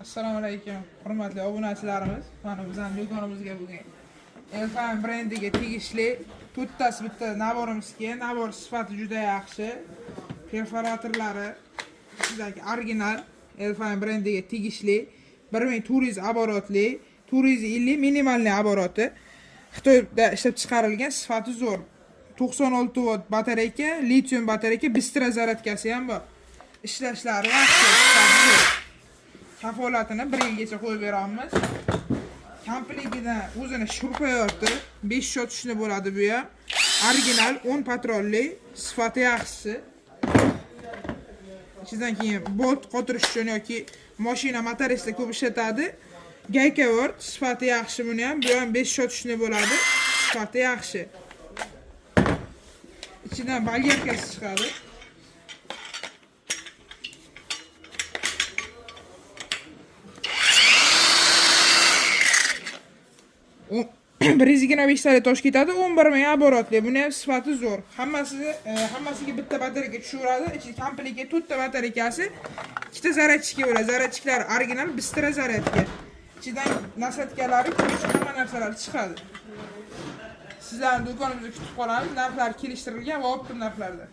Assalomu alaykum, hurmatli obunachilarimiz. Mana bizning do'konimizga bugun Elfan brendiga tegishli to'rttasi bitta naborimiz kelgan. Nabor sifati juda yaxshi. Perforatorlari ichidagi original Elfan brendiga tegishli 1400 оборотli, 450 minimalniy обороты. Xitoyda ishlab chiqarilgan, sifati zo'r. 96 volt batareyka, litium batareyka, bistro zaryadkasi ham bor. Ishlashlari yaxshi, sifati zo'r. Kafolatini 1 yilgacha qo'yib beramiz. Komplektida o'zini shurpayorti, 5 shot tushni bo'ladi bu ham. Original 10 patronli, sifati yaxshi. Ichidan keyin bolt qotirish uchun yoki mashina motoristlar ko'p ishlatadi. Gayka bor, sifati yaxshi buni ham. Bu ham 5 shot tushni bo'ladi, sifati yaxshi. Ichidan balyerkasi chiqadi. Bir 125 tali tosh ketadi, 11 ming оборотli. Buni ham sifati zo'r. Hammasiga bitta batareyka tushiradi. Ichida komplektga 4 ta batareykasi, 2 ta zaryadchika bo'ladi. Zaryadchiklari original bistro zaryadka. Ichidan nasatkalari, hamma narsalar chiqadi. Sizlarni do'konimizda kutib qolamiz. Narxlar kelishtirilgan va optim narxlarda.